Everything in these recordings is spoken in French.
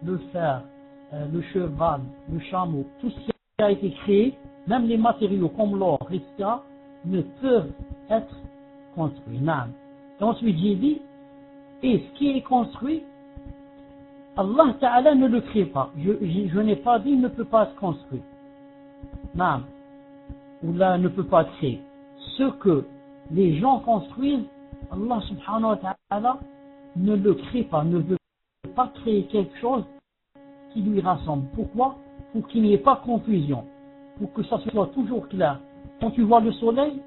le fer, le cheval, le chameau, tout ce qui a été créé, même les matériaux comme l'or, etc., ne peuvent être construits. Et ensuite j'ai dit, et ce qui est construit, Allah Ta'ala ne le crée pas. Je n'ai pas dit ne peut pas être construit. Ou là ne peut pas être créé. Ce que les gens construisent, Allah Subhanahu wa Ta'ala ne le crée pas, ne veut pas créer quelque chose qui lui rassemble. Pourquoi? Pour qu'il n'y ait pas confusion, pour que ça soit toujours clair. Quand tu vois le soleil,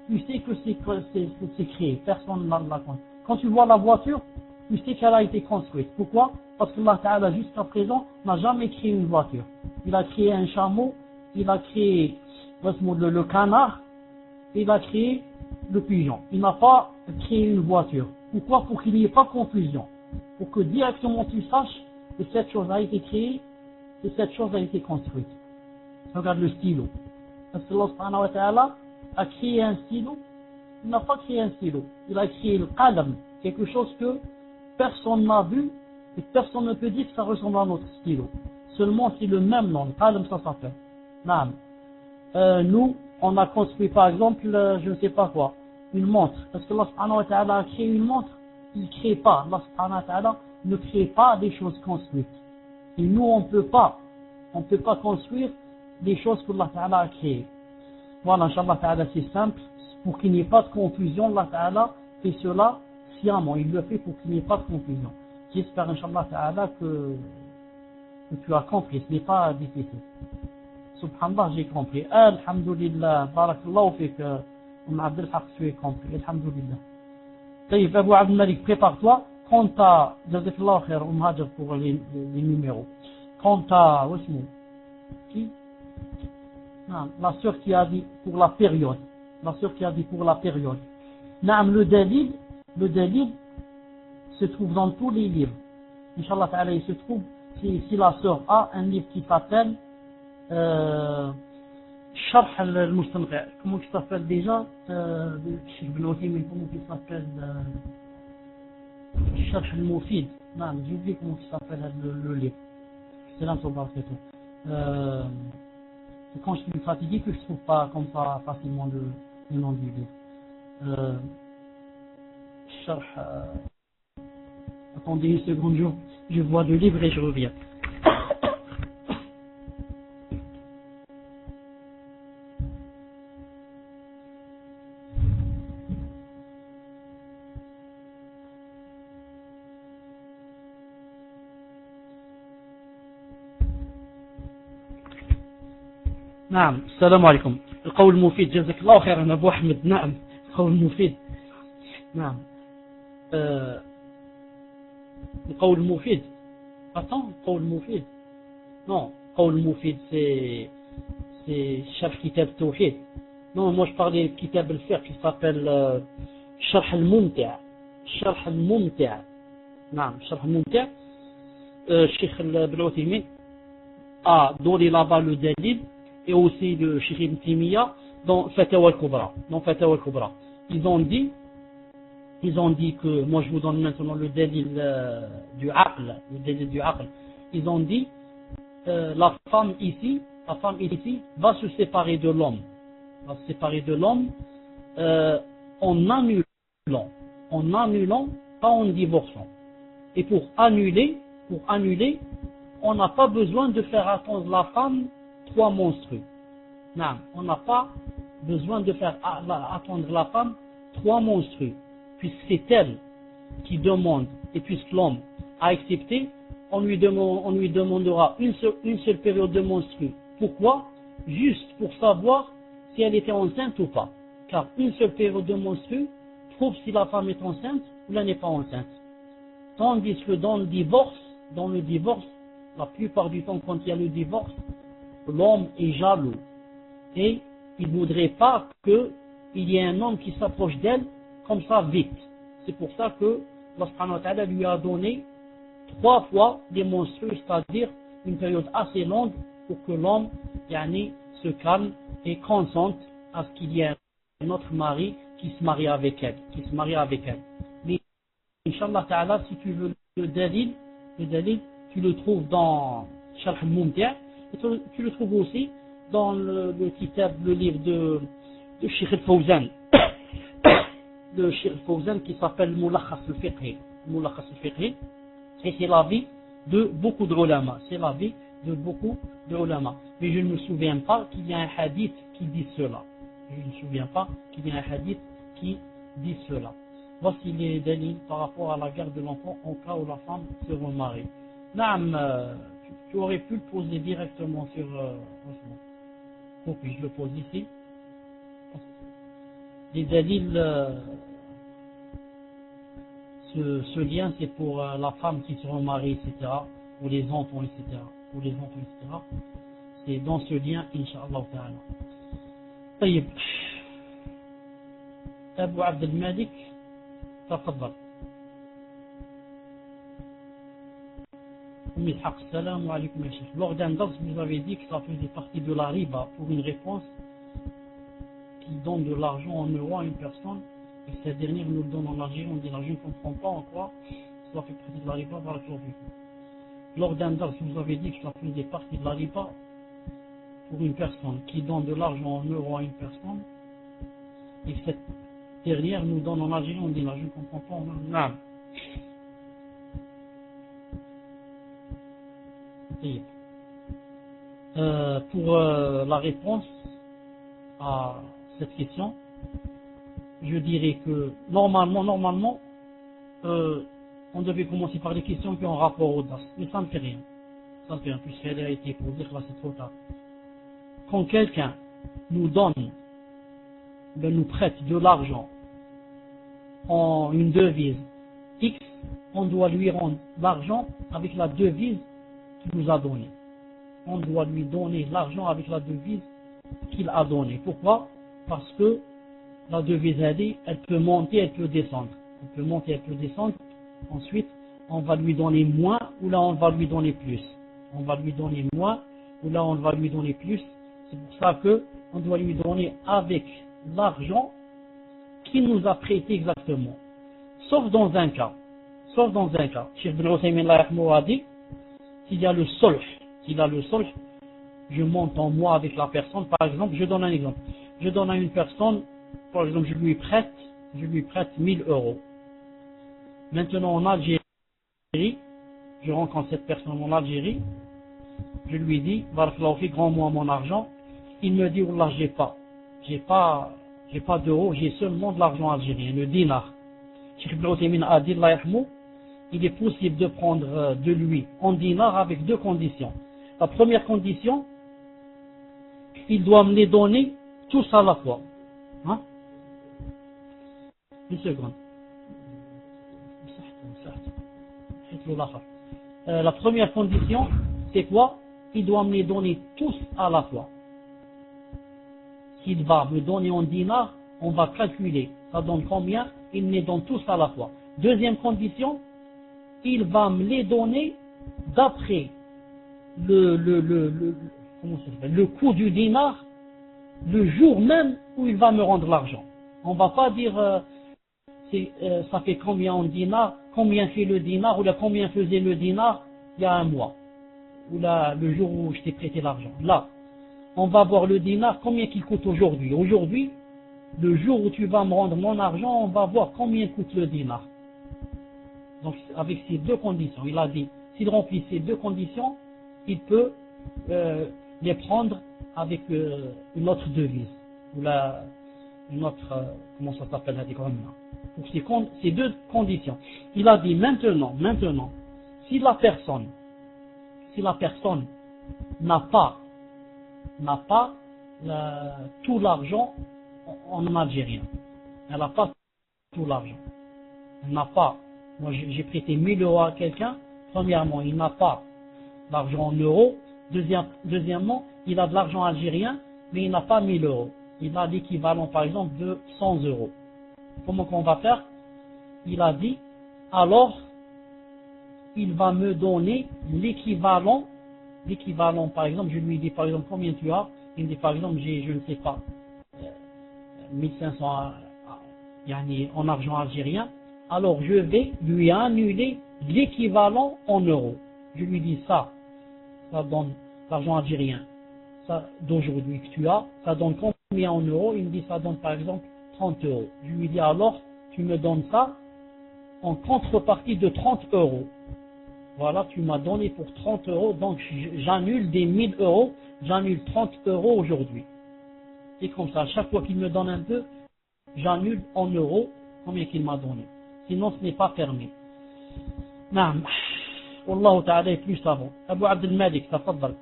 tu sais que c'est créé, personne ne l'a construit. Quand tu vois la voiture, tu sais qu'elle a été construite. Pourquoi? Parce que Allah Ta'ala jusqu'à présent n'a jamais créé une voiture. Il a créé un chameau, il a créé le canard, et il a créé le pigeon. Il n'a pas créé une voiture. Pourquoi? Pour qu'il n'y ait pas confusion. Pour que directement tu saches que cette chose a été créée et cette chose a été construite. Regarde le stylo. Parce que Allah Subhanahu wa Ta'ala a créé un stylo. Il n'a pas créé un stylo. Il a créé le qalam, quelque chose que personne n'a vu et personne ne peut dire que ça ressemble à notre stylo. Seulement c'est le même nom. Le qalam, ça s'appelle. Nous, on a construit par exemple, je ne sais pas quoi, une montre. Parce que Allah Subhanahu wa Ta'ala a créé une montre, il ne crée pas. Allah Subhanahu wa Ta'ala ne crée pas des choses construites. Et nous, on ne peut pas construire des choses que Allah Ta'ala a créées. Voilà, Inch'Allah Ta'ala, c'est simple. Pour qu'il n'y ait pas de confusion, Allah Ta'ala fait cela sciemment. Il le fait pour qu'il n'y ait pas de confusion. J'espère, Inch'Allah Ta'ala, que tu as compris. Ce n'est pas difficile. Subhanallah, j'ai compris. Alhamdulillah, barakallahu fik, Abdel Haq, tu as compris. Alhamdulillah. Taïf, Abu Abdel Malik, prépare-toi. Quand t'as, jazakallahu khair, Hajar pour les numéros. Quand t'as, qui? Non, la sœur qui a dit pour la période. La sœur qui a dit pour la période. Le dalil se trouve dans tous les livres. Inch'Allah Ta'ala, il se trouve, si la sœur a un livre qui s'appelle Sharh al-Mustanqa. Comment il s'appelle déjà? Comment il s'appelle? Sharh al-Mufid. Non, j'ai oublié comment il s'appelle le livre. C'est là, c'est tout. Quand je suis fatigué que je trouve pas comme ça facilement le nom du livre. Attendez une seconde, je vois le livre et je reviens. نعم السلام عليكم. القول المفيد جزاك الله خيرا أبو أحمد. نعم القول المفيد. نعم القول المفيد. Attends, القول المفيد. Non, القول المفيد c'est شرح كتاب التوحيد. Non, moi je parlais de كتاب الفقه qui s'appelle شرح الممتع. شرح الممتع. نعم شرح الممتع. الشيخ ابن عثيمين a donné là-bas le dalil. Et aussi le Cheikh Ibn Taymiyyah dans Fatawa al-Kubra. Dans Fatawa al-Kubra. Ils ont dit que, moi je vous donne maintenant le dalil du aql, Ils ont dit, la femme ici va se séparer de l'homme. En annulant, pas en divorçant. Et pour annuler, on n'a pas besoin de faire attendre la femme 3 menstrues. Non, on n'a pas besoin de faire attendre la femme 3 menstrues. Puisque c'est elle qui demande, et puisque l'homme a accepté, on lui demandera une seule période de menstrues. Pourquoi? Juste pour savoir si elle était enceinte ou pas. Car une seule période de menstrues prouve si la femme est enceinte ou elle n'est pas enceinte. Tandis que dans le divorce, la plupart du temps quand il y a le divorce, l'homme est jaloux et il ne voudrait pas qu'il y ait un homme qui s'approche d'elle comme ça vite. C'est pour ça que Allah subhanahu wa ta'ala lui a donné 3 fois des menstrues, c'est-à-dire une période assez longue pour que l'homme se calme et consente à ce qu'il y ait un autre mari qui se marie avec elle. Mais Inch'Allah ta'ala, si tu veux le dalil, tu le trouves dans Sharh al-Mumti', et tu le trouves aussi dans le livre de Cheikh al-Fawzan, de Cheikh al-Fawzan qui s'appelle Mulakhas al-Fiqhi. Mulakhas al-Fiqhi, et c'est l'avis de beaucoup de ulama, c'est l'avis de beaucoup de ulama. Mais je ne me souviens pas qu'il y a un hadith qui dit cela. Je ne me souviens pas qu'il y a un hadith qui dit cela. Voici les dalils par rapport à la garde de l'enfant en cas où la femme se remarie. Naam, tu aurais pu le poser directement sur... ok, je le pose ici. Les dalils, ce lien c'est pour la femme qui se remarie, etc. Ou les enfants, etc. Ou les enfants, etc. C'est dans ce lien, Inch'Allah Ta'ala. طيب أبو عبد الملك تفضل. Salam alaykoum, Cheikh. Lors d'un dars, vous avez dit que ça faisait partie de la riba pour une réponse qui donne de l'argent en euros à une personne et que cette dernière nous le donne en Algérie. On dit là, je ne comprends pas en quoi cela fait partie de la riba. Lors d'un dars, vous avez dit que ça faisait partie de la riba pour une personne qui donne de l'argent en euros à une personne et que cette dernière nous donne en Algérie. On dit là, je ne comprends pas. Non. Pour la réponse à cette question, je dirais que normalement, on devait commencer par les questions qui ont rapport au DAS, mais ça ne fait rien. Ça ne fait rien, puisqu'elle a été pour dire que là c'est trop tard. Quand quelqu'un nous nous prête de l'argent en une devise X, on doit lui rendre l'argent avec la devise qu'il nous a donnée. On doit lui donner l'argent avec la devise qu'il a donnée. Pourquoi? Parce que la devise elle peut monter, elle peut descendre. Elle peut monter, elle peut descendre. Ensuite, on va lui donner moins ou là on va lui donner plus. On va lui donner moins ou là on va lui donner plus. C'est pour ça que on doit lui donner avec l'argent qu'il nous a prêté exactement. Sauf dans un cas. Cheikh Ibn Uthaymin a dit, s'il y a le solh, je monte en moi avec la personne. Par exemple, je donne un exemple. Je donne à une personne, par exemple, je lui prête 1000 euros. Maintenant en Algérie, je rencontre cette personne en Algérie, je lui dis, Barakallahu fik, rends-moi mon argent. Il me dit, Wallah, j'ai pas d'euros, j'ai seulement de l'argent algérien, le dinar. Cheikh Ibn Uthaymin a dit, Allah yarhamou, il est possible de prendre de lui en dinar avec deux conditions. La première condition, il doit me les donner tous à la fois. Hein? Une seconde. La première condition, c'est quoi? Il doit me les donner tous à la fois. S'il va me donner en dinar, on va calculer. Ça donne combien? Il me les donne tous à la fois. Deuxième condition, il va me les donner d'après le coût du dinar, le jour même où il va me rendre l'argent. On va pas dire ça fait combien en dinar, combien fait le dinar, ou là combien faisait le dinar il y a un mois, ou là le jour où je t'ai prêté l'argent. Là, on va voir le dinar, combien qu'il coûte aujourd'hui. Aujourd'hui, le jour où tu vas me rendre mon argent, on va voir combien coûte le dinar. Donc avec ces deux conditions, il a dit, s'il remplit ces deux conditions, il peut les prendre avec une autre devise, ou une autre, comment ça s'appelle, pour ces deux conditions. Il a dit maintenant, si la personne n'a pas tout l'argent en algérien, elle n'a pas tout l'argent, elle n'a pas, moi j'ai prêté 1000 euros à quelqu'un, premièrement il n'a pas l'argent en euros, deuxièmement il a de l'argent algérien mais il n'a pas 1000 euros, il a l'équivalent par exemple de 100 euros. Comment qu'on va faire? Il a dit, alors il va me donner l'équivalent, par exemple, je lui dis par exemple combien tu as, il me dit par exemple j'ai, je ne sais pas, 1500 en argent algérien, alors je vais lui annuler l'équivalent en euros. je lui dis ça donne l'argent algérien ça d'aujourd'hui que tu as, ça donne combien en euros? Il me dit ça donne par exemple 30 euros. Je lui dis alors tu me donnes ça en contrepartie de 30 euros. Voilà, tu m'as donné pour 30 euros, donc j'annule des 1000 euros, j'annule 30 euros aujourd'hui. C'est comme ça, à chaque fois qu'il me donne un peu, j'annule en euros combien qu'il m'a donné. Sinon ce n'est pas fermé. Naam. Wallahu ta'ala est plus savant. Abu Abd al-Malik, tafaddal.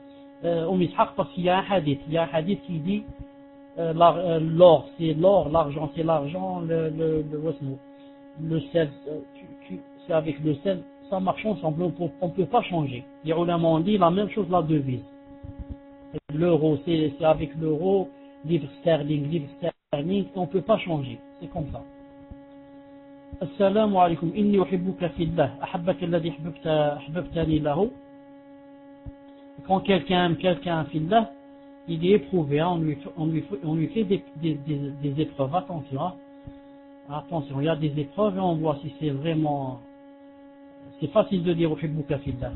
Ishaq, parce qu'il y a un hadith qui dit l'or, c'est l'or, l'argent, c'est l'argent, le sel, c'est avec le sel, ça marche ensemble, on ne peut pas changer. Les ulama ont dit la même chose, la devise. L'euro, c'est avec l'euro, livre sterling, on ne peut pas changer. C'est comme ça. Assalamu alaikum, inni uhibbuka fillah, ahabbaka alladhi ahbabtani lahu. Quand quelqu'un aime quelqu'un fillah, il est éprouvé, hein, on lui fait des épreuves. Attention, il y a des épreuves et on voit si c'est vraiment... C'est facile de dire uhibbuka fillah.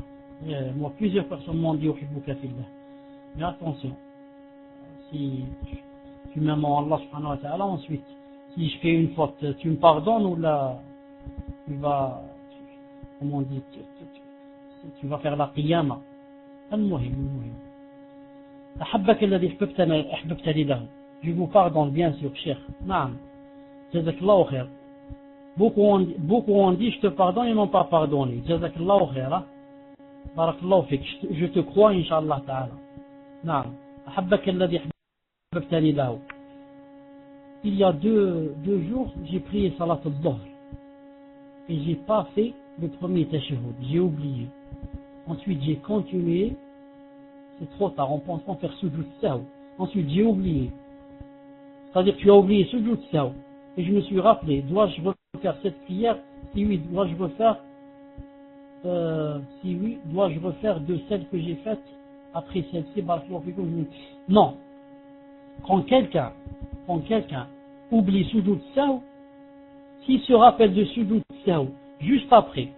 Moi, plusieurs personnes m'ont dit uhibbuka fillah. Mais attention, si tu m'aimes en Allah subhanahu wa ta'ala, ensuite, si je fais une faute, tu me pardonnes ou là, comment on dit, tu vas faire la qiyama. المهم أحبك الذي أحببتني له. Je vous pardonne bien sûr, cher. Naam. Jazakallahu khair. Beaucoup ont dit je te pardonne, ils n'ont pas pardonné. Jazakallahu khair. Barakallahu fik. Je te crois, Inch'Allah ta'ala. Naam. أحبك الذي أحببتني له. Il y a deux jours, j'ai prié salat al-dhuhr. Et j'ai pas fait le premier tashahhud. J'ai oublié. Ensuite, j'ai continué. C'est trop tard, on pense en faire sujoud sahw. Ensuite, j'ai oublié. C'est-à-dire que tu as oublié sujoud sahw. Et je me suis rappelé, dois-je refaire cette prière? Si oui, dois-je refaire de celle que j'ai faite après celle-ci? Non. Quand quelqu'un oublie sujoud sahw, s'il se rappelle de sujoud sahw juste après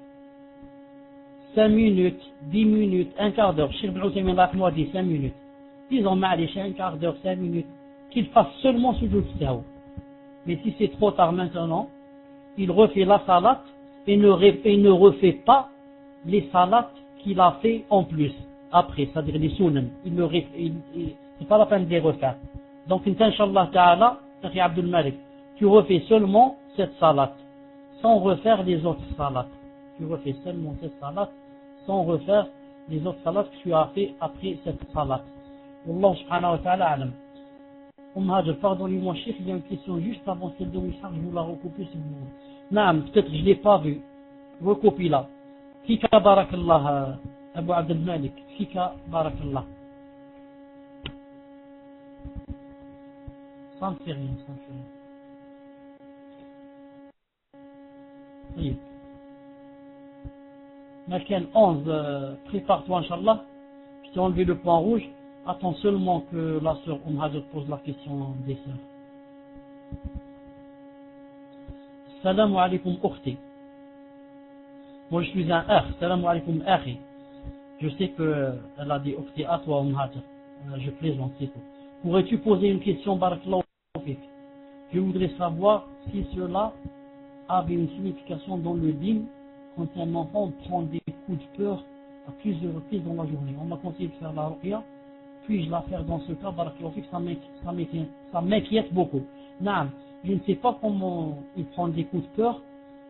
5 minutes, 10 minutes, un quart d'heure, Cheikh Ibn Uthaymin a dit 5 minutes, disons ma'alish, un quart d'heure, 5 minutes, qu'il fasse seulement sujoud sahw. Mais si c'est trop tard maintenant, il refait la salat et ne refait pas les salats qu'il a fait en plus, après, c'est-à-dire les sunan. C'est pas la peine de les refaire. Donc, Inch'Allah ta'ala, Cheikh Abdul Malik, tu refais seulement cette salat, sans refaire les autres salats. Tu refais seulement cette salat, sans refaire les autres salats que tu as fait après cette salat. Wallah subhanahu wa ta'ala alam. Pardonnez-moi, Cheikh, il y a une question juste avant celle de Wissam, je vous la recopie si vous voulez. Naam, peut-être je ne l'ai pas vu. Recopie là. Fika barakallah, Abu Abdel Malik. Fika barakallah. Ça ne fait rien, ça ne fait rien. Oui. Malken 11, prépare-toi, Inch'Allah. Je t'ai enlevé le point rouge. Attends seulement que la sœur Hajar pose la question des sœurs. Salam alaikum ukhti. Moi je suis un akh. Salam alaikum akhi. Je sais qu'elle a dit ukhti à toi Hajar. Je plaisante, c'est tout. Pourrais-tu poser une question, barakallahu fik? Je voudrais savoir si cela avait une signification dans le dîme quand un enfant prend des coups de peur à plusieurs reprises dans la journée. On m'a conseillé de faire la ruqya. Puis-je la faire dans ce cas, barakallahu fik, ça m'inquiète beaucoup. Naam, je ne sais pas comment il prend des coups de peur,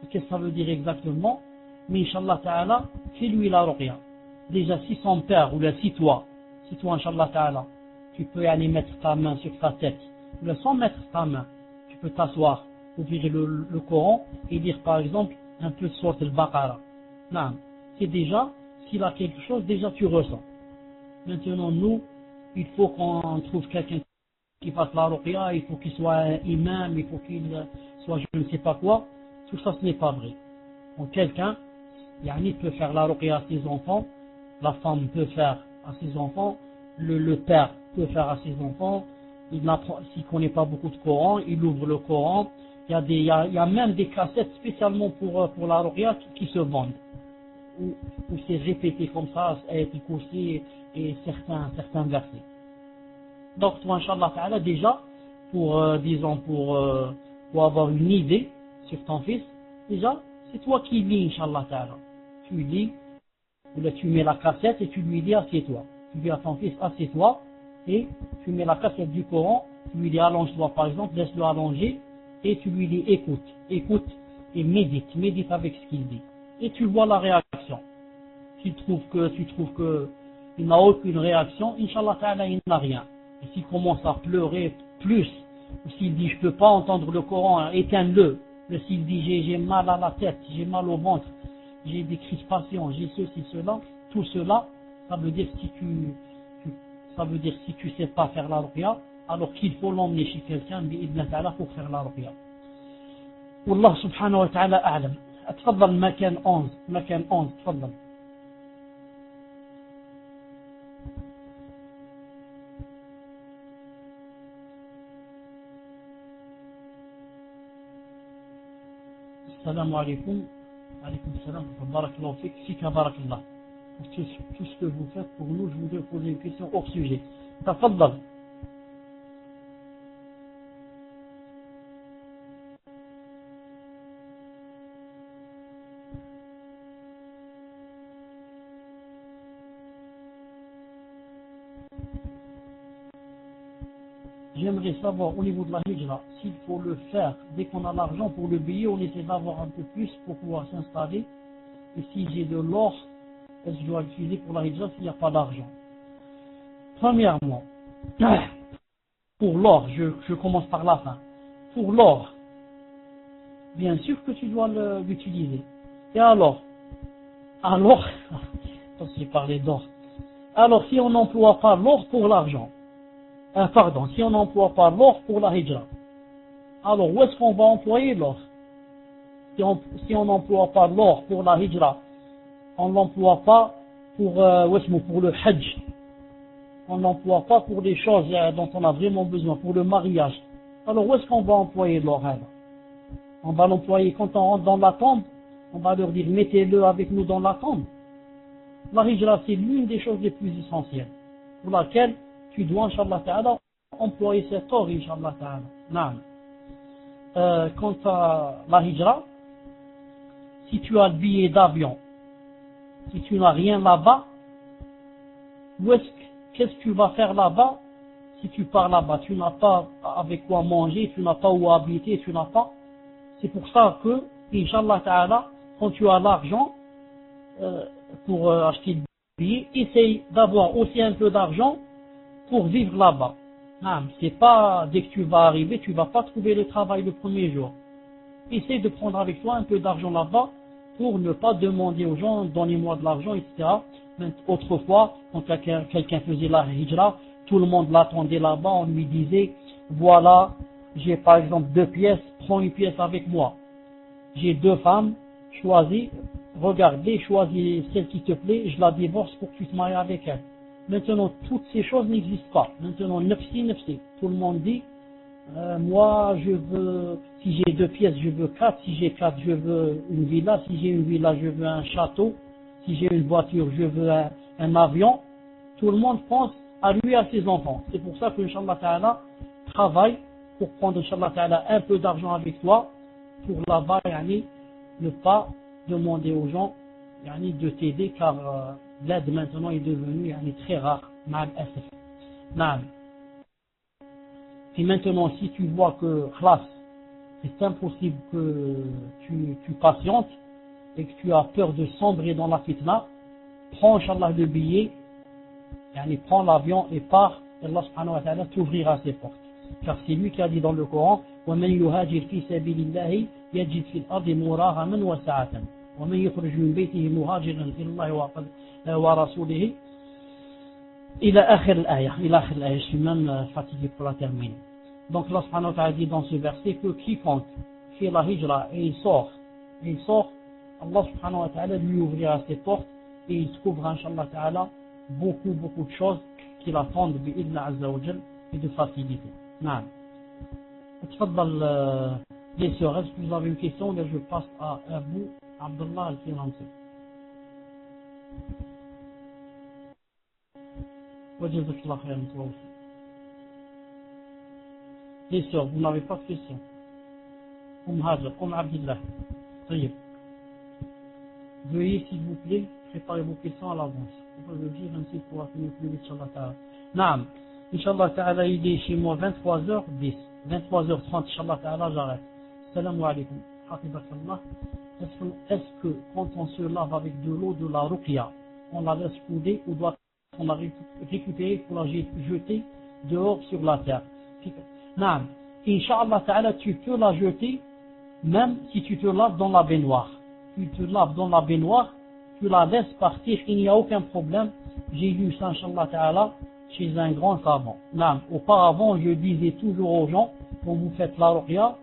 qu'est-ce que ça veut dire exactement, mais Inch'Allah ta'ala, fais-lui la ruqya. Déjà, si son père, ou là, si toi, Inch'Allah ta'ala, tu peux aller mettre ta main sur sa tête, ou là, sans mettre ta main, tu peux t'asseoir, ouvrir le Coran, et lire par exemple, un peu de sourate al-Baqarah. Naam, c'est déjà, s'il a quelque chose, déjà tu ressens. Maintenant, nous, il faut qu'on trouve quelqu'un qui fasse la ruqya, il faut qu'il soit un imam, il faut qu'il soit je ne sais pas quoi. Tout ça, ce n'est pas vrai. Donc, quelqu'un, il peut faire la ruqya à ses enfants, la femme peut faire à ses enfants, le père peut faire à ses enfants, s'il ne connaît pas beaucoup de Coran, il ouvre le Coran. Il y a même des cassettes spécialement pour la ruqya qui se vendent. où c'est répété comme ça, ayat al-Kursi et certains versets. Donc toi, Inch'Allah Ta'ala, déjà, pour avoir une idée sur ton fils, déjà, c'est toi qui lis, Inch'Allah Ta'ala. Tu lis, ou là tu mets la cassette et tu lui dis assieds-toi. Tu dis à ton fils assieds-toi et tu mets la cassette du Coran, tu lui dis allonge-toi par exemple, laisse-le allonger et tu lui dis écoute et médite avec ce qu'il dit. Et tu vois la réaction. Si tu trouves que il n'a aucune réaction, Inch'Allah Ta'ala il n'a rien. Et s'il commence à pleurer plus, ou s'il dit je peux pas entendre le Coran, éteins-le. Mais s'il dit j'ai mal à la tête, j'ai mal au ventre, j'ai des crispations, j'ai ceci, cela, tout cela, ça veut dire si tu sais pas faire la ruqya, alors qu'il faut l'emmener chez quelqu'un bi'idna ta'ala pour faire la ruqya. Wallah subhanahu wa ta'ala a'lam. اتفضل مكان 11 تفضل. السلام عليكم. عليكم السلام. بارك الله فيك بارك الله. Tout ce que vous faites pour nous, je voudrais poser une question hors sujet. تفضل. J'aimerais savoir au niveau de la hijra, s'il faut le faire dès qu'on a l'argent pour le billet, on essaie d'avoir un peu plus pour pouvoir s'installer. Et si j'ai de l'or, est-ce que je dois l'utiliser pour la hijra s'il n'y a pas d'argent? Premièrement, pour l'or, je commence par la fin. Pour l'or, bien sûr que tu dois l'utiliser. Et alors, j'ai parlé d'or. Alors si on n'emploie pas l'or pour l'argent, si on n'emploie pas l'or pour la hijra, alors où est-ce qu'on va employer l'or? Si on n'emploie pas l'or pour la hijra, on ne l'emploie pas pour le hajj, on ne l'emploie pas pour les choses dont on a vraiment besoin, pour le mariage. Alors où est-ce qu'on va employer l'or? On va l'employer quand on rentre dans la tombe, on va leur dire mettez-le avec nous dans la tombe. La hijra, c'est l'une des choses les plus essentielles, pour laquelle tu dois, Inch'Allah Ta'ala, employer cet or, Inch'Allah Ta'ala. Quant à la hijra, si tu as le billet d'avion, si tu n'as rien là-bas, qu'est-ce que tu vas faire là-bas? Si tu pars là-bas, tu n'as pas avec quoi manger, tu n'as pas où habiter, tu n'as pas. C'est pour ça que, Inch'Allah Ta'ala, quand tu as l'argent pour acheter le billet, essaye d'avoir aussi un peu d'argent pour vivre là-bas. C'est pas dès que tu vas arriver, tu vas pas trouver le travail le premier jour. Essaye de prendre avec toi un peu d'argent là-bas pour ne pas demander aux gens donnez-moi de l'argent, etc. Mais autrefois, quand quelqu'un faisait la hijra, tout le monde l'attendait là-bas, on lui disait voilà, j'ai par exemple 2 pièces, prends une pièce avec moi. J'ai 2 femmes, choisis celle qui te plaît, je la divorce pour que tu te maries avec elle. Maintenant, toutes ces choses n'existent pas. Maintenant, nefsi. Tout le monde dit, moi, je veux, si j'ai 2 pièces, je veux 4. Si j'ai 4, je veux une villa. Si j'ai une villa, je veux un château. Si j'ai une voiture, je veux un avion. Tout le monde pense à lui et à ses enfants. C'est pour ça que, Inch'Allah Ta'ala, travaille pour prendre, Inch'Allah Ta'ala, un peu d'argent avec toi, pour là-bas, ne pas demander aux gens, de t'aider, car l'aide maintenant est devenue très rare. Et maintenant, si tu vois que c'est impossible que tu patientes et que tu as peur de sombrer dans la fitna, prends Inch'Allah le billet, prends l'avion et pars, et Allah subhanahu wa ta'ala t'ouvrira ses portes. Car c'est lui qui a dit dans le Coran وَمَنْ يُهَاجِرْ فِي سَبِيلِ اللَّهِ يَجِدْ فِي الْأَرْضِ مُرَاغَمًا وَسَعَةً وَمَنْ يُخْرِجْ مِنْ بَيْتِهِ مُهَاجِرًا إِلَى اللَّهِ وَرَسُولِهِ إلى آخر الآية. Je suis même fatigué pour la terminer. Donc Allah subhanahu wa ta'ala dit dans ce verset que quiconque fait la hijra et il sort, Allah subhanahu wa ta'ala lui ouvrira ses portes et il trouvera Inch'Allah ta'ala beaucoup de choses qui l'attendent bi'idna azza wa jal et de facilité. Naam. تفضل les sœurs, est-ce que vous avez une question? Là je passe à Abou Abdullah al-Finansi. Wajazakallah khairan, toi aussi. Les sœurs, vous n'avez pas de questions. Hajar, Abdillah. Tayyib. Veuillez, s'il vous plaît, préparer vos questions à l'avance. Pour le dire ainsi pour finir plus vite, Inch'Allah Ta'ala. Naam. Inch'Allah Ta'ala, il est chez moi 23h10. 23h30, Inch'Allah Ta'ala, j'arrête. Salam alaikum. Hafizakallah. Est-ce que quand on se lave avec de l'eau de la ruqya, on la laisse couler ou doit-on la récupérer pour la jeter dehors sur la terre? Naam. Inch'Allah Ta'ala, tu peux la jeter même si tu te laves dans la baignoire. Tu te laves dans la baignoire, tu la laisses partir, il n'y a aucun problème. J'ai lu ça, Inch'Allah Ta'ala, chez un grand savant. Naam. Auparavant, je disais toujours aux gens, quand vous faites la ruqya,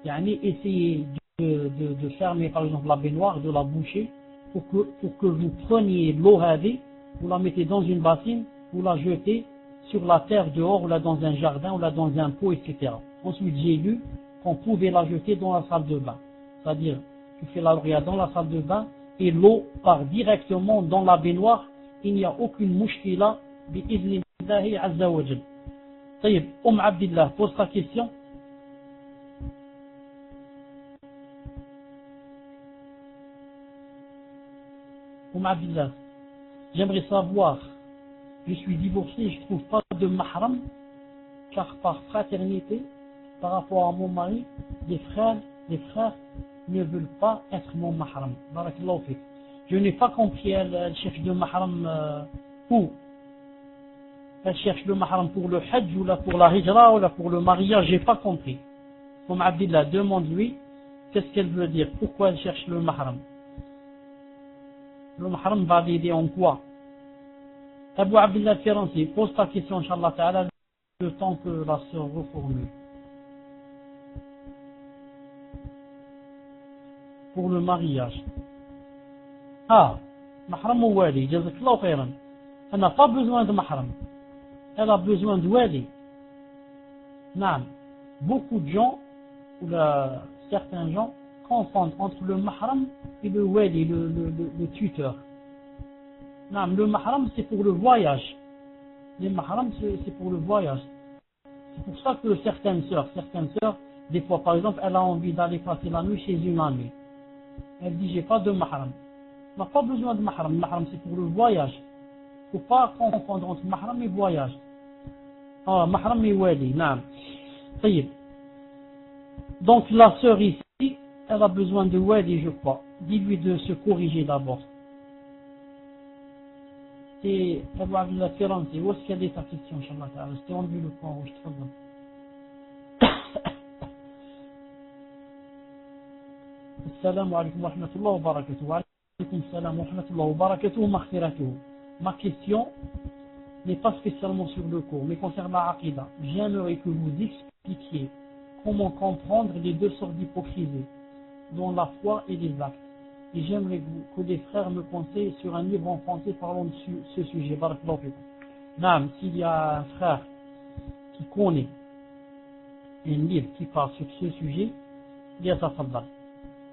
essayez de fermer par exemple la baignoire, de la boucher, pour que vous preniez l'eau radée, vous la mettez dans une bassine, vous la jetez sur la terre dehors, ou là dans un jardin, ou là dans un pot, etc. Ensuite, j'ai lu qu'on pouvait la jeter dans la salle de bain. C'est-à-dire, tu fais la ruqya dans la salle de bain, et l'eau part directement dans la baignoire, il n'y a aucune mushkila, bi-iznillahi azza wa jal. Tayyib, Abdillah, pose ta question. Abdillah, j'aimerais savoir, je suis divorcé, je ne trouve pas de mahram, car par fraternité, par rapport à mon mari, les frères ne veulent pas être mon mahram. Barakallahu fik. Je n'ai pas compris, elle cherche de mahram où? Elle cherche le mahram pour le hajj, ou là pour la hijra, ou là pour le mariage, j'ai pas compris. Abdillah, demande-lui, qu'est-ce qu'elle veut dire, pourquoi elle cherche le mahram? Le mahram va l'aider en quoi? Abu Abdillah Firansi, pose ta question, Inch'Allah Ta'ala, le temps que la sœur reformule. Pour le mariage. Ah, mahram ou wali, jazakallahu khairan. Elle n'a pas besoin de mahram. Elle a besoin de wali. Naam. Beaucoup de gens, ou certains gens, confondent entre le mahram et le wali, le tuteur. Non, le mahram c'est pour le voyage. Les mahram c'est pour le voyage. C'est pour ça que certaines sœurs, des fois par exemple, elle a envie d'aller passer la nuit chez une amie. Elle dit j'ai pas de mahram. On n'a pas besoin de mahram. Mahram c'est pour le voyage. Il ne faut pas confondre entre mahram et voyage. Ah, mahram et wali, naam. Donc la sœur ici, elle a besoin de wali, je crois. Dis-lui de se corriger d'abord. C'est Abu Abdullah Firansi. Où est-ce qu'il y a ta question, Inch'Allah Ta'ala? Je t'ai enlevé le point rouge, très bien. Assalamu alaikum wa rahmatullahi wa barakatuh. Wa alaikum salam wa rahmatullahi wa barakatuh wa maghfiratuhu. Ma question n'est pas spécialement sur le cours, mais concerne la aqidah. J'aimerais que vous expliquiez comment comprendre les deux sortes d'hypocrisie, dont la foi et les actes. Et j'aimerais que les frères me conseillent sur un livre en français parlant de ce sujet. Barakallahu fikum. Naam, s'il y a un frère qui connaît un livre qui parle sur ce sujet, il y a Tafaddal,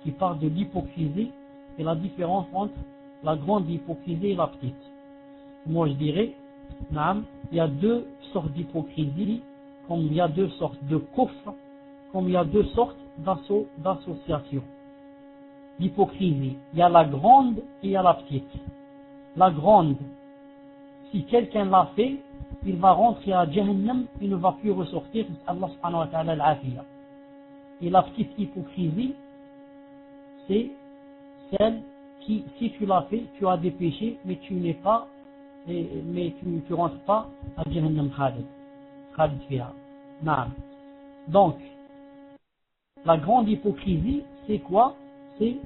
qui parle de l'hypocrisie et la différence entre la grande hypocrisie et la petite. Moi je dirais, naam, il y a deux sortes d'hypocrisie, comme il y a deux sortes de kufr, comme il y a deux sortes d'associations. L'hypocrisie, il y a la grande et il y a la petite. La grande, si quelqu'un l'a fait, il va rentrer à Jahannam, il ne va plus ressortir, Allah subhanahu wa ta'ala al-afiyah. Et la petite hypocrisie, c'est celle qui, si tu l'as fait, tu as des péchés, mais tu n'es pas, mais tu rentres pas à Jahannam Khalid fiha. Naam. Donc, la grande hypocrisie, c'est quoi? C'est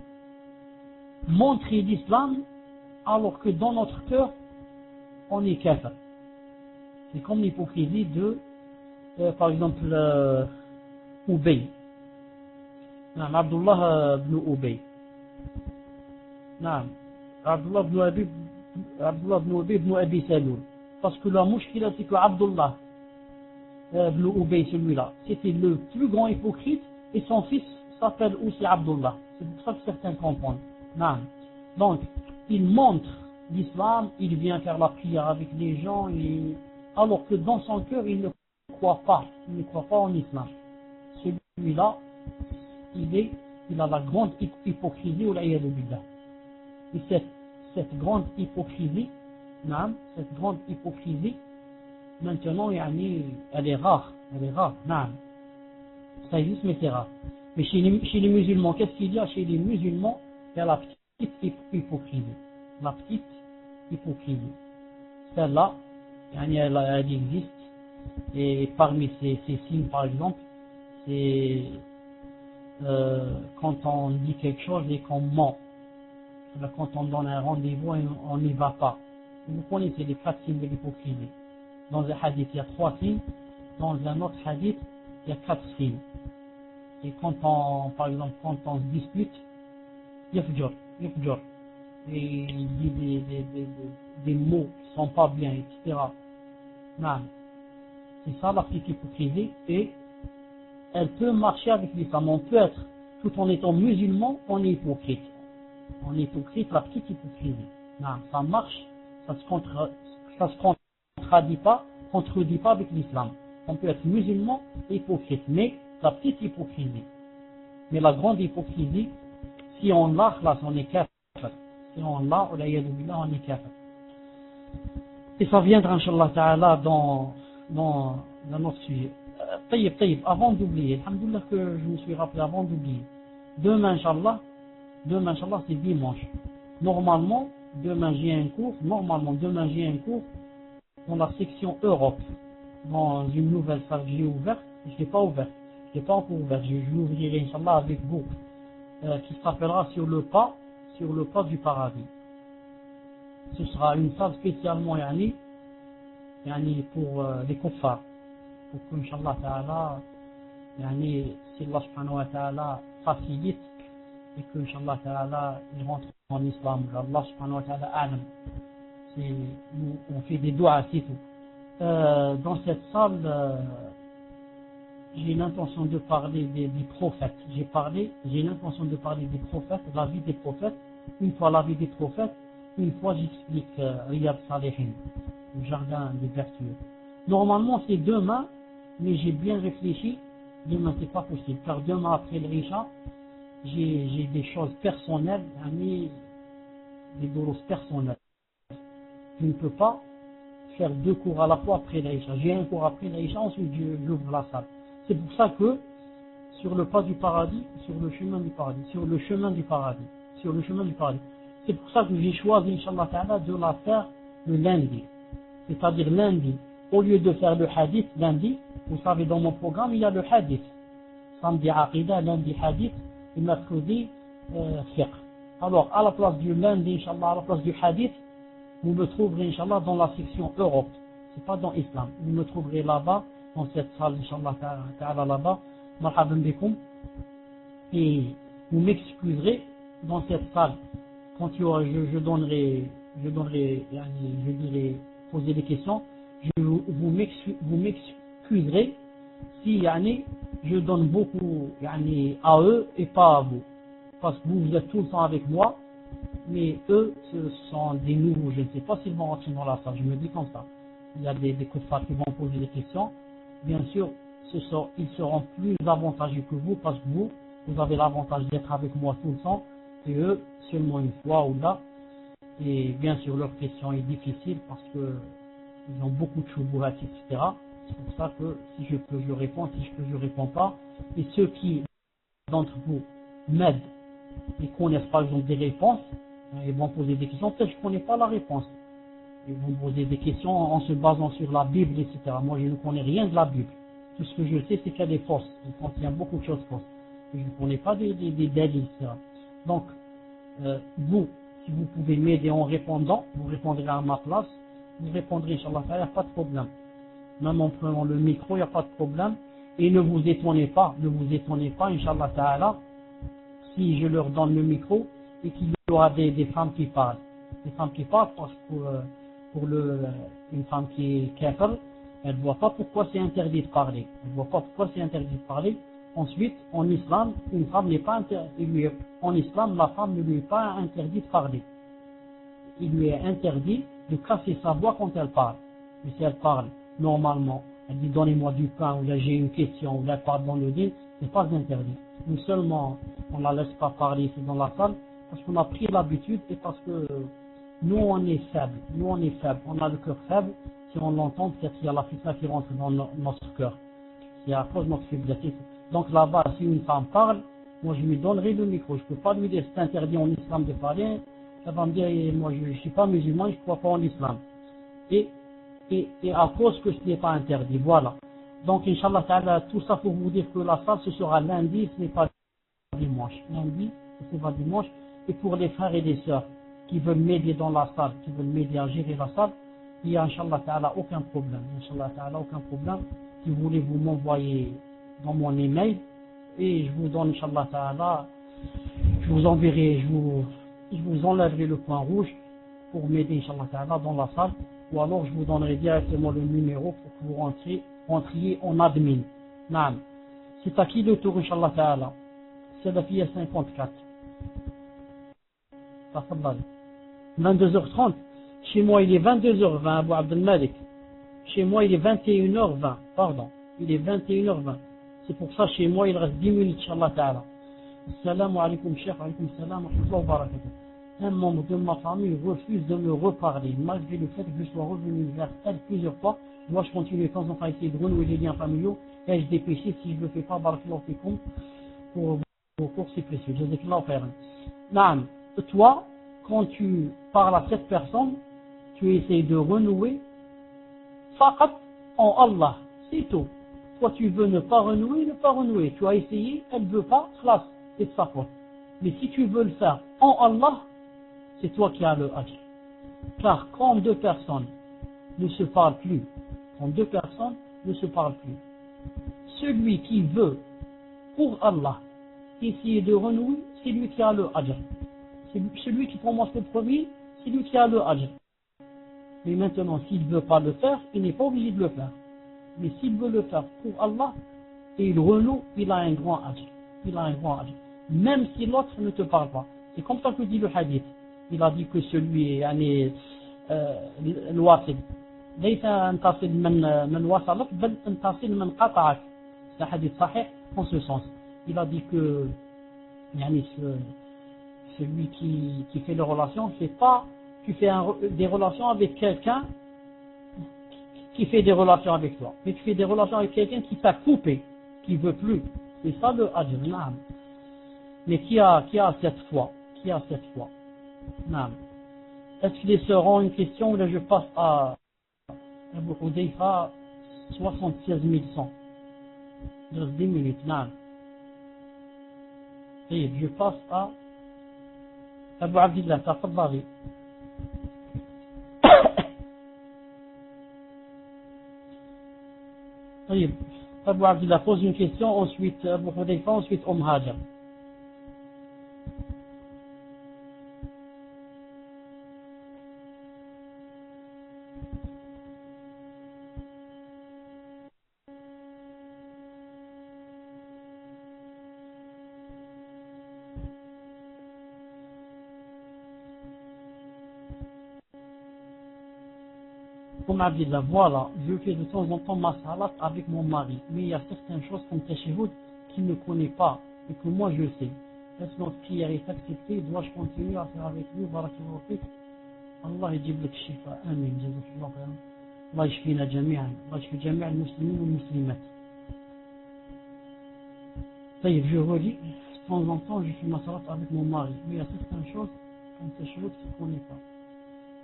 montrer l'islam alors que dans notre cœur, on est kafir. C'est comme l'hypocrisie de, par exemple, Ubay. Abdullah ibn Ubay. Abdullah ibn Ubay ibn Abi Saloul. Parce que la mouchkila, c'est que Abdullah ibn Ubay, celui-là, c'était le plus grand hypocrite et son fils s'appelle aussi Abdullah. C'est pour ça que certains comprennent. Donc, il montre l'islam, il vient faire la prière avec les gens, alors que dans son cœur, il ne croit pas en l'islam. Celui-là, il a la grande hypocrisie, ou l'aïe billah. Et cette grande hypocrisie, maintenant, elle est rare, ça existe, mais c'est rare. Mais chez les musulmans, qu'est-ce qu'il y a chez les musulmans? Il y a la petite hypocrisie. La petite hypocrisie. Celle-là, elle existe. Et parmi ces signes, par exemple, c'est quand on dit quelque chose et qu'on ment. Quand on donne un rendez-vous et on n'y va pas. Vous connaissez les 4 signes de l'hypocrisie. Dans un hadith, il y a 3 signes. Dans un autre hadith, il y a 4 signes. Et par exemple, quand on se dispute, yafjur. Et il dit des mots qui sont pas bien, etc. Non. C'est ça la petite hypocrisie. Et elle peut marcher avec l'islam. On peut être, tout en étant musulman, on est hypocrite. On est hypocrite, la petite hypocrisie. Non, ça marche, ça se contredit pas avec l'islam. On peut être musulman et hypocrite, mais la petite hypocrisie. Mais la grande hypocrisie, si on l'a, là, on est kafir. Si on l'a, on est kafir. Et ça viendra, Inch'Allah Ta'ala, dans notre sujet. Taïb, avant d'oublier, alhamdoulilah que je me suis rappelé avant d'oublier. Demain, Inch'Allah, c'est dimanche. Normalement, demain j'ai un cours dans la section Europe, dans une nouvelle salle que j'ai ouverte. Je l'ai pas encore ouverte. Je l'ouvrirai, Inch'Allah, avec vous, qui s'appellera sur le pas du paradis. Ce sera une salle spécialement, pour les kuffars. Pour que, Inch'Allah Ta'ala, si Allah subhanahu wa ta'ala facilite, et que, Inch'Allah Ta'ala, il rentre en islam. Allah subhanahu wa ta'ala alam. On fait des doigts, c'est tout. Dans cette salle, j'ai l'intention de parler des prophètes. J'ai l'intention de parler des prophètes, la vie des prophètes. Une fois la vie des prophètes, une fois j'explique Riyad Salihin, le jardin des vertueux. Normalement c'est demain, mais j'ai bien réfléchi. Demain c'est pas possible, car demain après l'Isha, j'ai des choses personnelles, des douleurs personnelles. Je ne peux pas faire 2 cours à la fois après l'Aïcha. J'ai un cours après l'Aïcha, ensuite j'ouvre la salle. C'est pour ça que sur le pas du paradis, sur le chemin du paradis. C'est pour ça que j'ai choisi, Inch'Allah Ta'ala, de la faire le lundi. C'est-à-dire lundi, au lieu de faire le hadith lundi, vous savez dans mon programme il y a le hadith. Samedi Aqidah, lundi hadith, et mercredi fiqh. Alors à la place du lundi, Inch'Allah, à la place du hadith, vous me trouverez, Inch'Allah, dans la section Europe. C'est pas dans Islam. Vous me trouverez là-bas, dans cette salle, Inch'Allah Ta'ala, là-bas. Marhaban bikoum. Et vous m'excuserez dans cette salle. Quand je dirai poser des questions. Vous m'excuserez si, je donne beaucoup, à eux et pas à vous. Parce que vous êtes tout le temps avec moi. Mais eux, ce sont des nouveaux, je ne sais pas s'ils vont rentrer dans la salle, je me dis comme ça. Il y a des kuffars qui vont poser des questions. Bien sûr, ils seront plus avantageux que vous, parce que vous avez l'avantage d'être avec moi tout le temps, et eux, seulement une fois ou là. Et bien sûr, leur question est difficile, parce que ils ont beaucoup de choubouhats, etc. C'est pour ça que si je peux, je réponds, si je peux, je réponds pas. Et ceux qui, d'entre vous, m'aident et connaissent par exemple des réponses, ils vont poser des questions, peut-être je ne connais pas la réponse. Ils vont poser des questions en se basant sur la Bible, etc. Moi, je ne connais rien de la Bible. Tout ce que je sais, c'est qu'il y a des fausses. Il contient beaucoup de choses fausses. Et je ne connais pas des délits, etc. Donc, vous, si vous pouvez m'aider en répondant, vous répondrez à ma place. Vous répondrez, Inch'Allah, il n'y a pas de problème. Même en prenant le micro, il n'y a pas de problème. Et ne vous étonnez pas, Inch'Allah Ta'ala, si je leur donne le micro et qu'il y aura des femmes qui parlent. Des femmes qui parlent parce que une femme qui est kafir, elle ne voit pas pourquoi c'est interdit de parler. Ensuite, en islam, une femme n'est pas interdite. En islam, la femme ne lui est pas interdite de parler. il lui est interdit de casser sa voix quand elle parle. Mais si elle parle normalement, elle dit donnez-moi du pain, ou là j'ai une question, ou là elle parle dans le dîn, c'est pas interdit. Nous seulement, on la laisse pas parler ici dans la salle, parce qu'on a pris l'habitude et parce que nous on est faible, on a le cœur faible, si on l'entend, peut-être qu'il y a la fitna qui rentre dans notre cœur. C'est à cause de notre faiblesse. Donc là-bas, si une femme parle, moi je lui donnerai le micro, je peux pas lui dire c'est interdit en islam de parler, elle va me dire moi je suis pas musulman, je crois pas en islam. Et à cause que ce n'est pas interdit, voilà. Donc Inch'Allah Ta'ala, tout ça pour vous dire que la salle ce sera lundi, ce n'est pas dimanche. Lundi, ce n'est pas dimanche. Et pour les frères et les sœurs qui veulent m'aider dans la salle, qui veulent m'aider à gérer la salle, il y a Inch'Allah Ta'ala aucun problème. Inch'Allah Ta'ala aucun problème. Si vous voulez vous m'envoyer dans mon email, et je vous donne Inch'Allah Ta'ala, je vous enverrai, je vous enlèverai le point rouge pour m'aider Inch'Allah Ta'ala dans la salle, ou alors je vous donnerai directement le numéro pour que vous rentriez en admin. Naam. C'est à qui le tour Inch'Allah Ta'ala? C'est la fille à 54. Tafadhal. 22h30. Chez moi il est 22h20 Abu Abdel Malik. Chez moi il est 21h20. Pardon. Il est 21h20. C'est pour ça chez moi il reste 10 minutes Inch'Allah Ta'ala. Assalamu alaikum Cheikh, alaikum salam wa rahmatullahi wa barakatuh. Un membre de ma famille refuse de me reparler, malgré le fait que je sois revenu vers elle plusieurs fois. Dois-je continuer de temps en temps à essayer de renouer les liens familiaux? Ai-je des péchés si je ne le fais pas? Barakallahu fikum pour vos cours si précieux. Jazakallahu khairan. Naam, toi, quand tu parles à cette personne, tu essaies de renouer faqat en Allah, c'est tout. Toi tu veux ne pas renouer, tu as essayé, elle ne veut pas, classe, c'est de sa faute. Mais si tu veux le faire en Allah, c'est toi qui as le hajj. Car quand deux personnes ne se parlent plus, celui qui veut pour Allah essayer de renouer, c'est lui qui a le hajj. C'est celui qui commence le premier, c'est lui qui a le hajj. Mais maintenant, s'il ne veut pas le faire, il n'est pas obligé de le faire. Mais s'il veut le faire pour Allah, et il renoue, il a un grand hajj. Même si l'autre ne te parle pas. C'est comme ça que dit le hadith. Il a dit que celui الواصل ليس أن تصل من وصلك بل أن تصل من قطعك. C'est un hadith sahih en ce sens. Il a dit que celui qui fait les relations, c'est pas tu fais des relations avec quelqu'un qui fait des relations avec toi, mais tu fais des relations avec quelqu'un qui t'a coupé, qui veut plus. C'est ça le ajr, naam. Mais qui a cette foi? Naam. Est-ce que les sœurs ont une question ou là je passe à Abu Hudayfa 76 100? Il reste 10 minutes, naam. Et je passe à Abu Abdillah, tafadhali. Abu Abdillah pose une question, ensuite Abu Hudayfa, ensuite Hajar. Abdillah, voilà, je fais de temps en temps ma salat avec mon mari, mais il y a certaines choses comme Tashahhud qu'il ne connaît pas et que moi je sais. Est-ce que notre prière est acceptée? Dois-je continuer à faire avec lui? Barakallahu fik. Allah yajib lak shifa. Amin. Jazakallahu khairan. Allah yashfina jami'an. Allah yashfi jami' al-muslimin wal muslimat. Je redis, de temps en temps je fais ma salat avec mon mari, mais il y a certaines choses comme Tashahhud qu'il ne connaît pas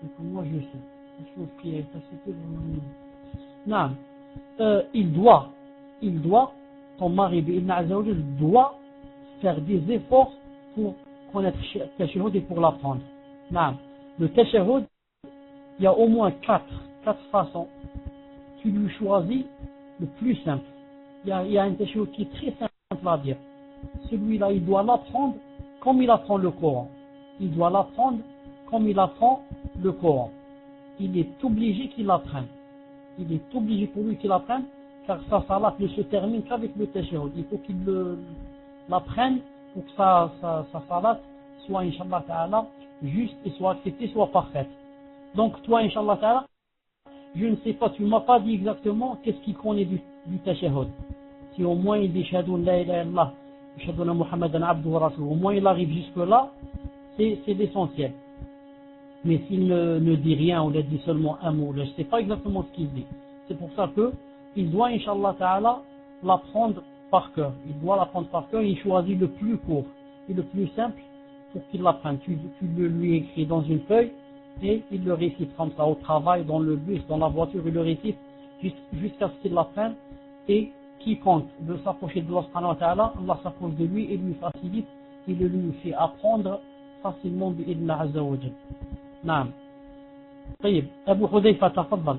et que moi je sais. Non, il doit, ton mari doit faire des efforts pour connaître le tashahhud et pour l'apprendre. Non, le tashahhud, il y a au moins quatre façons. Tu lui choisis le plus simple. Il y a un tashahhud qui est très simple à dire. Celui-là, il doit l'apprendre comme il apprend le Coran. Il est obligé qu'il l'apprenne. Il est obligé pour lui qu'il l'apprenne, car sa salat ne se termine qu'avec le tashahhud. Il faut qu'il l'apprenne pour que sa salat soit, Inch'Allah Ta'ala, juste et soit acceptée, soit parfaite. Donc toi, Inch'Allah Ta'ala, je ne sais pas, tu ne m'as pas dit exactement qu'est-ce qu'il connaît du tashahhud. Si au moins il dit Shahadu la ilaha illallah, Shahadu anna Muhammadan abduhu wa rasuluhu, au moins il arrive jusque-là, c'est l'essentiel. Mais s'il ne dit rien, ou il dit seulement un mot, je ne sais pas exactement ce qu'il dit. C'est pour ça que il doit, Inch'Allah Ta'ala, l'apprendre par cœur. Il doit l'apprendre par cœur, il choisit le plus court et le plus simple pour qu'il l'apprenne. Tu le lui écris dans une feuille et il le récite comme ça au travail, dans le bus, dans la voiture, il le récite jusqu'à ce qu'il l'apprenne. Et quiconque veut s'approcher de Allah subhanahu wa ta'ala, Allah s'approche de lui et lui facilite, il le lui fait apprendre facilement bi'idna azza wa jal. Naam. طيب أبو حذيفة تفضل.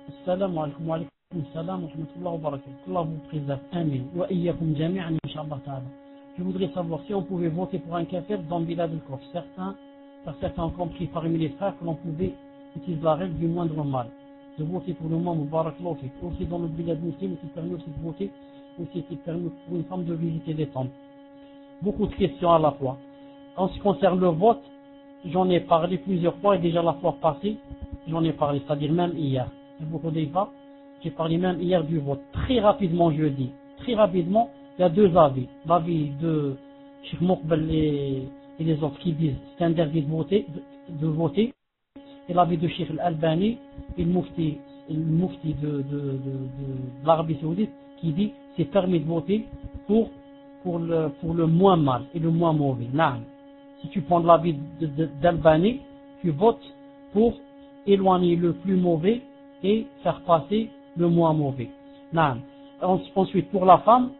السلام عليكم وعليكم السلام ورحمة الله وبركاته. Allah vous préserve. Amin. Wa iyyakum jami'an inshallah ta'ala. Je voudrais savoir si on pouvait voter pour un kafir dans Bilad al-Kufr. Certains ont compris parmi les frères que l'on pouvait utiliser la règle du moindre mal. De voter pour le monde Barakallahu fik. Aussi dans le Bilad muslim, il permet aussi de voter, aussi il permet pour une femme de visiter les tombes. Beaucoup de questions à la fois. En ce qui concerne le vote, j'en ai parlé plusieurs fois et déjà la fois passée, j'en ai parlé, c'est-à-dire même hier. J'ai parlé même hier du vote. Très rapidement, je dis. Très rapidement, il y a deux avis. L'avis de Cheikh Moukbel et les autres qui disent c'est interdit de voter. Et l'avis de Cheikh Al-Albani et le mufti de l'Arabie Saoudite qui dit c'est permis de voter pour le moins mal et le moins mauvais. Naam. Si tu prends l'avis d'Albani, tu votes pour éloigner le plus mauvais et faire passer le moins mauvais. Naam. Ensuite, pour la femme,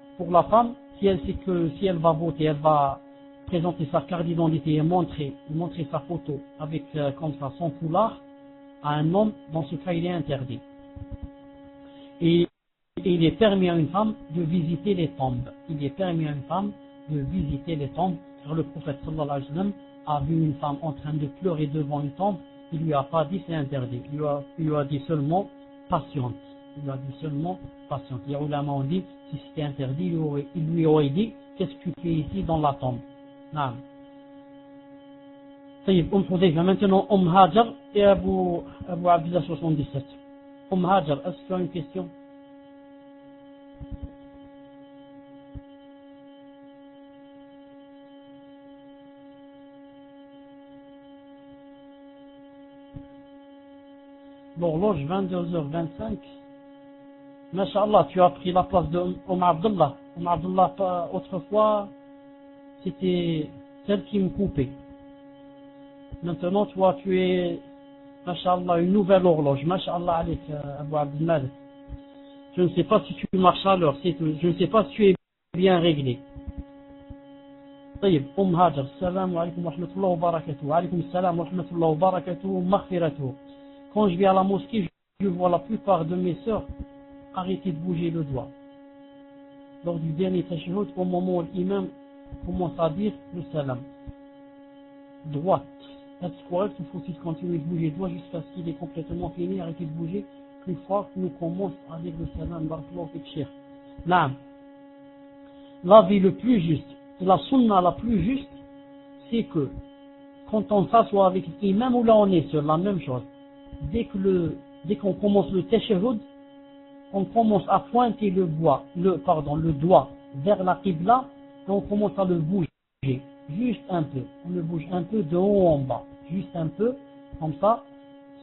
si elle sait que si elle va voter, elle va présenter sa carte d'identité et montrer sa photo avec comme ça son foulard à un homme, dans ce cas il est interdit. Et il est permis à une femme de visiter les tombes. Il est permis à une femme de visiter les tombes. Car le prophète sallallahu alayhi wa sallam a vu une femme en train de pleurer devant une tombe. Il lui a pas dit c'est interdit. Il lui a dit seulement patiente. Il lui a dit seulement patiente. Les ulama ont dit si c'était interdit, il lui aurait dit qu'est-ce que tu fais ici dans la tombe. Naam. Maintenant, Hajar et Abu Abdullah 77. Hajar, est-ce que tu as une question? L'horloge 22h25. Masha'Allah, tu as pris la place de Abdullah. Abdullah, autrefois, c'était celle qui me coupait. Maintenant, toi, tu es, Masha'Allah, une nouvelle horloge. Masha'Allah, avec Abu Abdullah. Je ne sais pas si tu marches à l'heure, c'est tout. Je ne sais pas si tu es bien réglé. طيب هاجر السلام عليكم ورحمة الله وبركاته. وعليكم السلام ورحمة الله وبركاته ومغفرته. Quand je vais à la mosquée, je vois la plupart de mes sœurs arrêter de bouger le doigt. Lors du dernier tashahhud, au moment où l'imam commence à dire le salam. Droite. Est-ce correct ou faut-il continuer de bouger le doigt jusqu'à ce qu'il est complètement fini, arrêter de bouger plus fort que nous commence à dire le salam. Barakallahu fik cheikh. Naam. L'avis le plus juste, la sunna la plus juste, c'est que quand on s'assoit avec l'imam ou là on est sur la même chose. Dès qu'on commence le tashahhud, on commence à pointer le doigt vers la qibla et on commence à le bouger, juste un peu. On le bouge un peu de haut en bas, juste un peu, comme ça,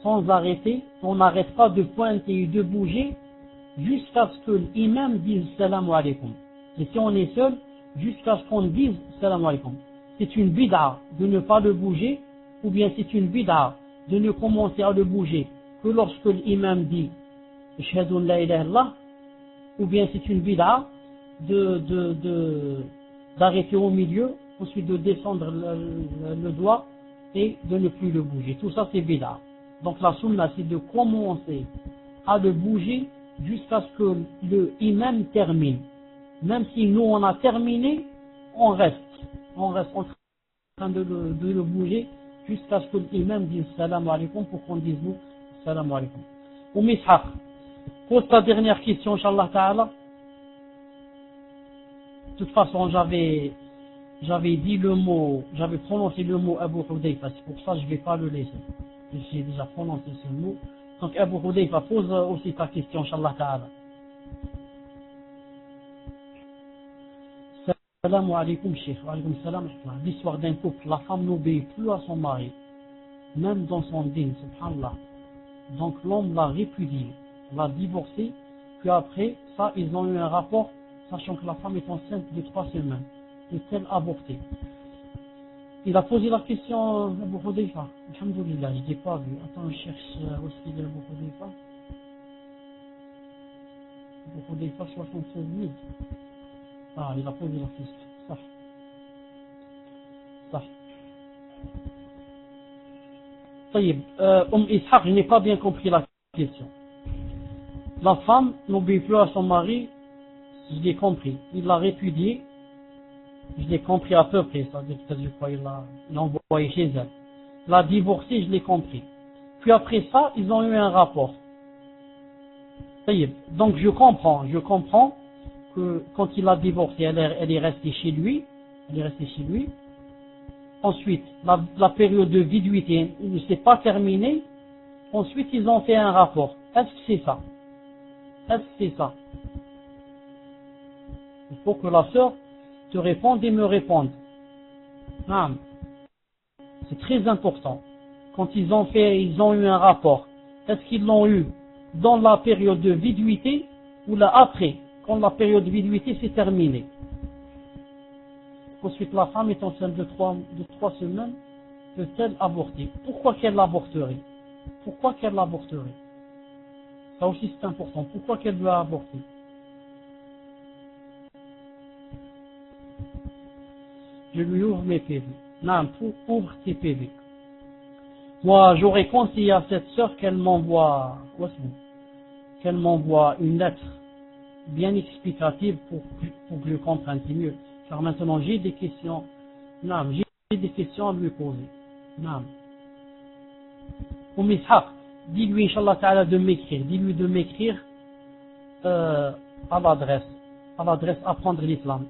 sans arrêter. On n'arrête pas de pointer et de bouger jusqu'à ce que l'imam dise salam alaykum. Et si on est seul, jusqu'à ce qu'on dise salam alaykum. C'est une bid'a de ne pas le bouger, ou bien c'est une bid'a de ne commencer à le bouger que lorsque l'imam dit Ashhadu an la ilaha illallah, ou bien c'est une bid'a d'arrêter au milieu, ensuite de descendre le doigt et de ne plus le bouger. Tout ça c'est bid'a. Donc la sunna c'est de commencer à le bouger jusqu'à ce que le imam termine. Même si nous on a terminé, on reste en train de le bouger jusqu'à ce que l'imam dise salam alaikum pour qu'on dise nous salam alaikum. Ishaq, pose ta dernière question, Inch'Allah Ta'ala. De toute façon, j'avais dit le mot, j'avais prononcé le mot Abu Hudayfa, c'est pour ça que je ne vais pas le laisser. J'ai déjà prononcé ce mot. Donc Abu Hudayfa, pose aussi ta question, Inch'Allah Ta'ala. Salam alaikum, Cheikh. Wa alaikum salam. L'histoire d'un couple, la femme n'obéit plus à son mari, même dans son dîme, subhanallah. Donc l'homme l'a répudié, l'a divorcé, puis après ça, ils ont eu un rapport, sachant que la femme est enceinte de 3 semaines. Peut-elle avorter? Il a posé la question à Abu Hudayfa. Alhamdulillah, je ne l'ai pas vu. Attends, je cherche où est-ce qu'il est Abu Hudayfa. Abu Hudayfa 76 000. Ah, il a posé la question. Ça. Ishaq, je n'ai pas bien compris la question. La femme n'obéit plus à son mari, je l'ai compris. Il l'a répudié, je l'ai compris à peu près, c'est-à-dire que je crois qu'il l'a envoyé chez elle. L'a divorcé, je l'ai compris. Puis après ça, ils ont eu un rapport. Donc je comprends que quand il l'a divorcé, elle est restée chez lui. Ensuite, la période de viduité ne s'est pas terminée. Ensuite, ils ont fait un rapport. Est-ce que c'est ça? Il faut que la sœur te réponde et me réponde. Non. C'est très important. Quand ils ont eu un rapport, est-ce qu'ils l'ont eu dans la période de viduité ou là après, quand la période de viduité s'est terminée? Ensuite, la femme est enceinte de 3 semaines, peut-elle avorter? Pourquoi qu'elle l'avorterait? Ça aussi c'est important. Pourquoi qu'elle doit avorter? Je lui ouvre mes PV. Non, ouvre tes PV. Moi, j'aurais conseillé à cette sœur qu'elle m'envoie une lettre bien explicative pour que je comprenne mieux. Car maintenant j'ai des questions. Non, j'ai des questions à lui poser. Non. Ishaq, dis-lui, Inch'Allah Ta'ala, de m'écrire. Dis-lui de m'écrire à l'adresse Apprendre l'Islam.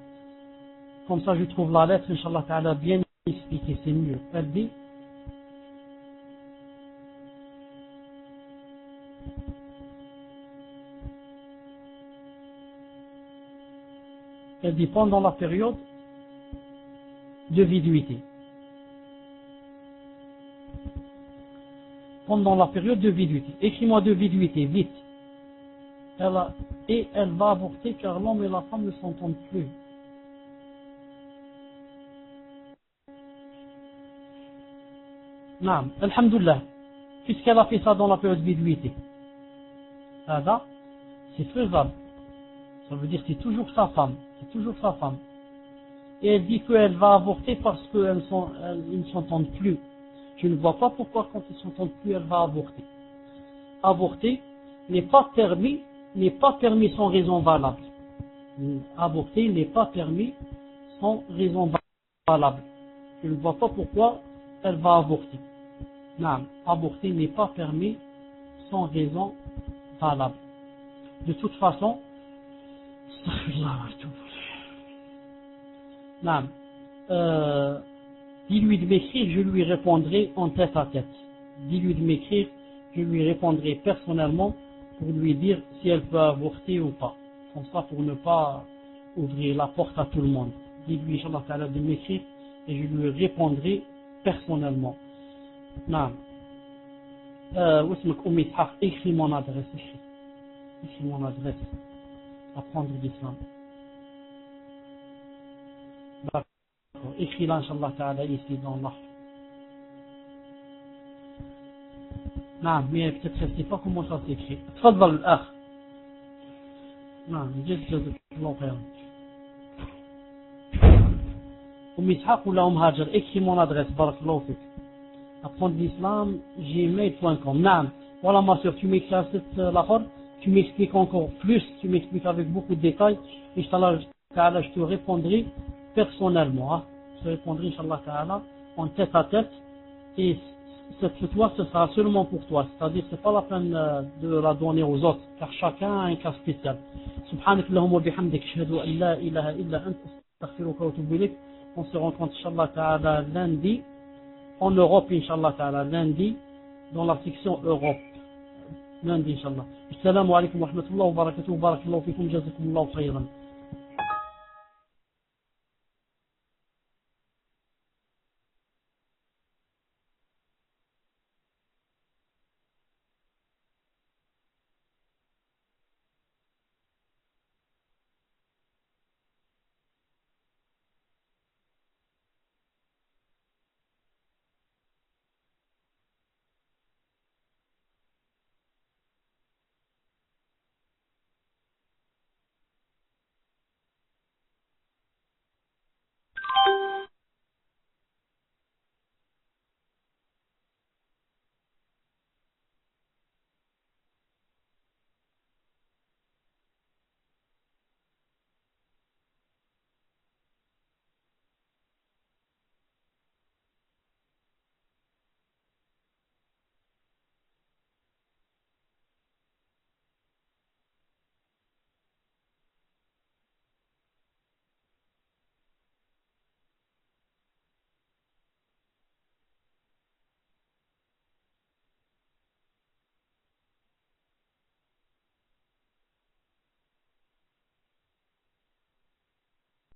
Comme ça, je trouve la lettre, Inch'Allah Ta'ala, bien expliquée. C'est mieux. Elle dit pendant la période de viduité. Pendant la période de viduité. Écris-moi de viduité, vite. Elle va avorter car l'homme et la femme ne s'entendent plus. Non, alhamdoulilah. Puisqu'elle a fait ça dans la période de viduité. C'est faisable. Ça veut dire que c'est toujours sa femme. Et elle dit qu'elle va avorter parce qu'ils ne s'entendent plus. Je ne vois pas pourquoi quand ils ne s'entendent plus, elle va avorter. Avorter n'est pas permis sans raison valable. Avorter n'est pas permis sans raison valable. Je ne vois pas pourquoi elle va avorter. Non, avorter n'est pas permis sans raison valable. De toute façon, dis-lui de m'écrire, je lui répondrai en tête à tête. Dis-lui de m'écrire, je lui répondrai personnellement pour lui dire si elle peut avorter ou pas. Comme ça, pour ne pas ouvrir la porte à tout le monde. Dis-lui, Inch'Allah Ta'ala, de m'écrire et je lui répondrai personnellement. Non. Écris mon adresse. Écris mon adresse. Apprendre l'islam. D'accord. Écris-la, Inch'Allah Ta'ala, ici dans l'art. Non, mais peut-être je ne sais pas comment ça s'écrit. تفضل الأخ. نعم جزاك الله خيرا. إسحاق ولا هاجر écris mon adresse بارك الله فيك. Apprendre l'islam gmail.com. نعم. Voilà ma soeur, tu m'écris à cette l'achor, tu m'expliques encore plus, tu m'expliques avec beaucoup de détails. Inch'Allah Ta'ala, je te répondrai personnellement. Je te répondrai Inch'Allah Ta'ala en tête à tête Et cette fatwa, ce sera seulement pour toi. C'est-à-dire, c'est pas la peine de la donner aux autres, car chacun a un cas spécial. Subhanak Allahumma bihamdik, ashhadu an la ilaha illa anta, astaghfiruka wa atubu ilayk. On se rencontre, Inch'Allah Ta'ala, lundi, en Europe, Inch'Allah Ta'ala, lundi, dans la section Europe. Lundi, Inch'Allah. Assalamu alaikum wa rahmatullahi wa barakatuh, barakallahu fikum, jazakumullahu khayran.